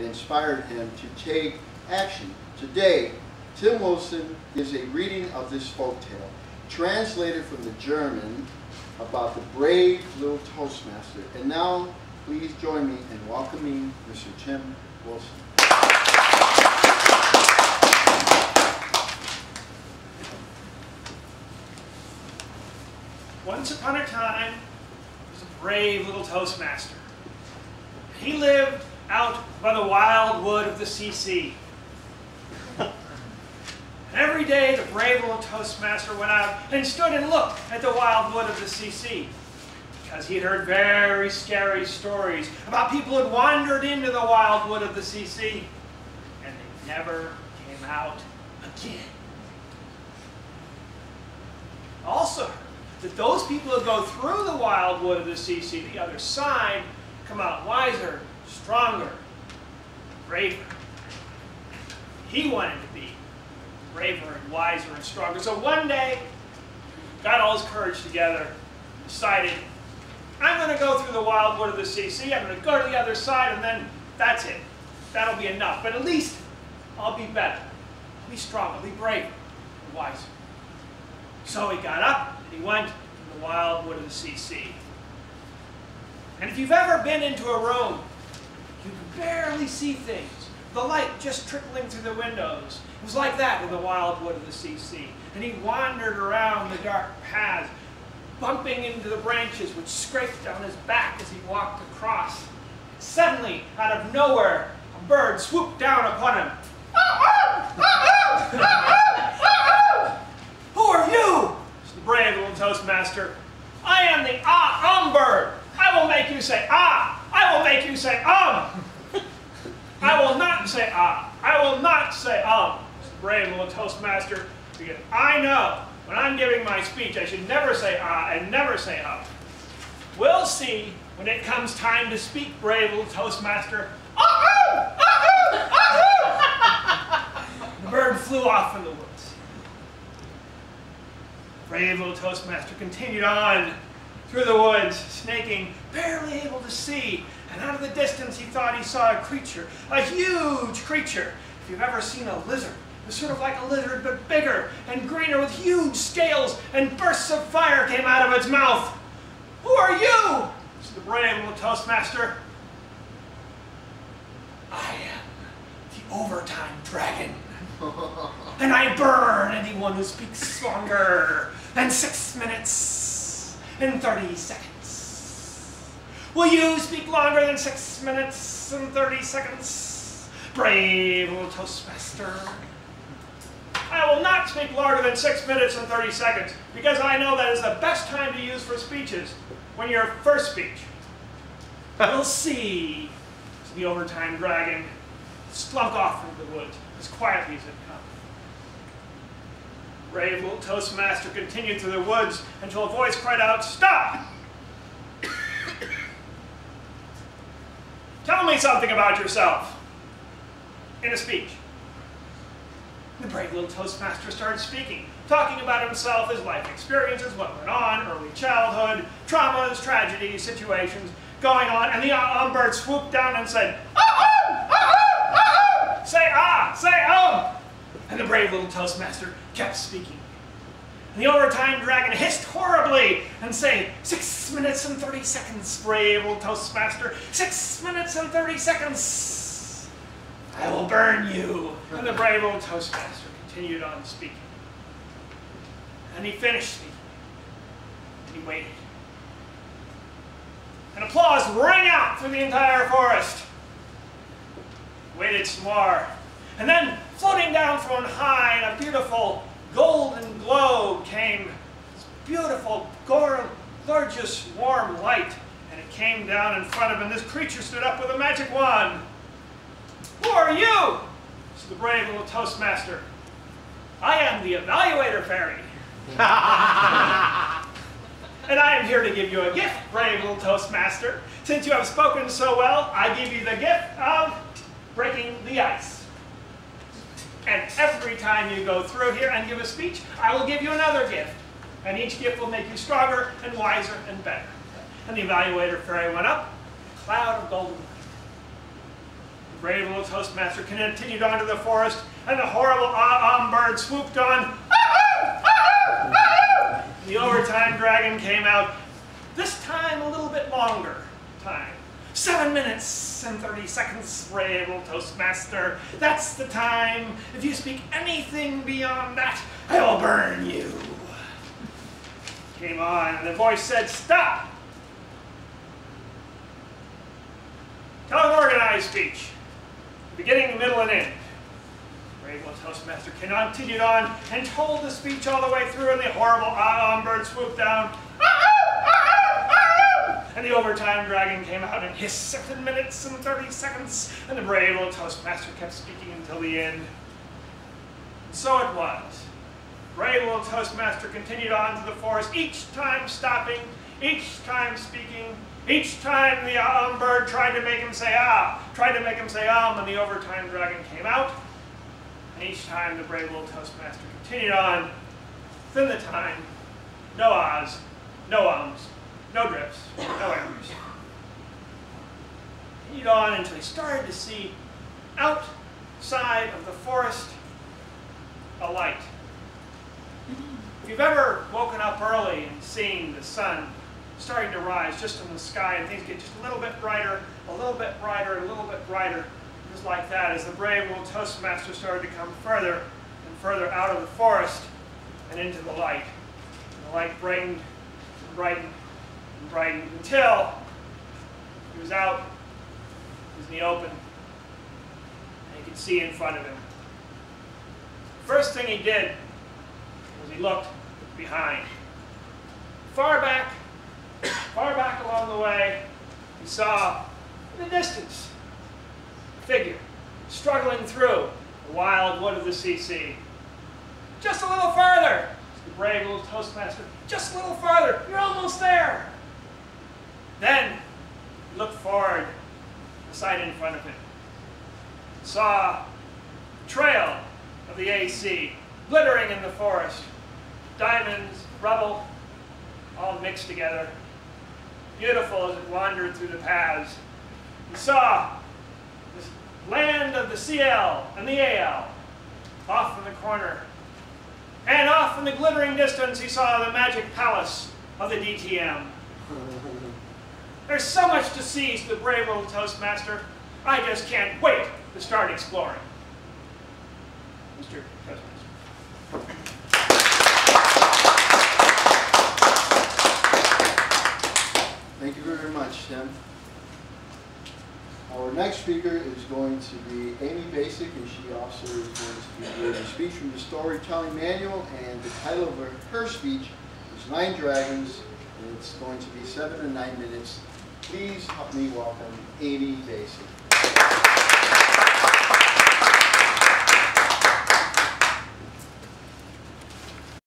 inspired him to take action. Today, Tim Wilson gives a reading of this folktale, translated from the German, about the brave little Toastmaster. And now, please join me in welcoming Mr. Tim Wilson. Once upon a time, there was a brave little Toastmaster. He lived out by the wild wood of the CC. And every day, the brave little Toastmaster went out and stood and looked at the wild wood of the CC, because he had heard very scary stories about people who had wandered into the wild wood of the CC, and they never came out again. Also, that those people who go through the wild wood of the CC, the other side, come out wiser, stronger, braver. He wanted to be braver and wiser and stronger. So one day, got all his courage together, decided, I'm going to go through the wild wood of the CC, I'm going to go to the other side, and then that's it. That'll be enough. But at least I'll be better. I'll be stronger, I'll be braver and wiser. So he got up, and he went to the wild wood of the CC. And if you've ever been into a room, you can barely see things. The light just trickling through the windows. It was like that in the wild wood of the CC. And he wandered around the dark paths, bumping into the branches which scraped down his back as he walked across. Suddenly, out of nowhere, a bird swooped down upon him. Who are you? It's the brave little Toastmaster. I am the bird. I will make you say ah. I will make you say I will not say ah. I will not say It's the brave little Toastmaster, because I know when I'm giving my speech I should never say ah and never say We'll see when it comes time to speak, brave little Toastmaster. The bird flew off in the woods. Brave little Toastmaster continued on through the woods, snaking, barely able to see. And out of the distance, he thought he saw a creature, a huge creature. If you've ever seen a lizard, it was sort of like a lizard, but bigger and greener, with huge scales, and bursts of fire came out of its mouth. Who are you? Said the brave little Toastmaster. I am the overtime dragon. And I burn anyone who speaks longer than 6 minutes and 30 seconds. Will you speak longer than 6 minutes and 30 seconds, brave little Toastmaster? I will not speak longer than 6 minutes and 30 seconds, because I know that is the best time to use for speeches, when your first speech. We'll see, said the overtime dragon, slunk off into the woods as quietly as it come. Brave little Toastmaster continued through the woods until a voice cried out, "Stop! Tell me something about yourself," in a speech. The brave little Toastmaster started speaking, talking about himself, his life experiences, what went on, early childhood, traumas, tragedies, situations going on, and the bird swooped down and said, say ah, say And the brave little Toastmaster kept speaking. And the overtime dragon hissed horribly and said, 6 minutes and 30 seconds, brave little Toastmaster, 6 minutes and 30 seconds. I will burn you. And the brave little Toastmaster continued on speaking. And he finished speaking. And he waited. And applause rang out through the entire forest. Waited some more. And then, floating down from on high in a beautiful golden globe came this beautiful, gorgeous, warm light. And it came down in front of him, and this creature stood up with a magic wand. Who are you? Said the brave little Toastmaster. I am the Evaluator Fairy. And I am here to give you a gift, brave little Toastmaster. Since you have spoken so well, I give you the gift of breaking the ice. And every time you go through here and give a speech, I will give you another gift. And each gift will make you stronger and wiser and better. And the Evaluator Fairy went up, a cloud of golden light. The brave little Toastmaster continued on to the forest, and the horrible bird swooped on. The overtime dragon came out, this time a little bit longer time. 7 minutes and 30 seconds, brave little Toastmaster. That's the time. If you speak anything beyond that, I will burn you. Came on, and the voice said, stop! Tell an organized speech. Beginning, middle, and end. Brave little Toastmaster continued on and told the speech all the way through, and the horrible bird swooped down. And the overtime dragon came out and hissed 7 minutes and 30 seconds, and the brave little Toastmaster kept speaking until the end. And so it was. Brave little Toastmaster continued on to the forest, each time stopping, each time speaking, each time the bird tried to make him say ah, and the overtime dragon came out. And each time the brave little Toastmaster continued on, within the time, no ahs, no ums, no drifts, no errors. Continued on until he started to see outside of the forest a light. If you've ever woken up early and seen the sun starting to rise just in the sky and things get just a little bit brighter, a little bit brighter, a little bit brighter, just like that, as the brave little Toastmaster started to come further and further out of the forest and into the light. And the light brightened and brightened and brightened until he was out, he was in the open, and he could see in front of him. First thing he did was he looked behind. Far back along the way, he saw in the distance a figure struggling through the wild wood of the CC. Just a little farther, the brave little Toastmaster. Just a little farther, you're almost there. Then he looked forward, the sight in front of him. Saw the trail of the AC glittering in the forest. Diamonds, rubble, all mixed together. Beautiful as it wandered through the paths. He saw this land of the CL and the AL off in the corner. And off in the glittering distance, he saw the magic palace of the DTM. There's so much to see, said the brave little Toastmaster. I just can't wait to start exploring. Mr. Toastmaster. Thank you very much, Tim. Our next speaker is going to be Amy Basic, and she also is going to be giving a speech from the Storytelling Manual, and the title of her speech is 9 Dragons, and it's going to be 7 to 9 minutes. Please help me welcome Amy Basic.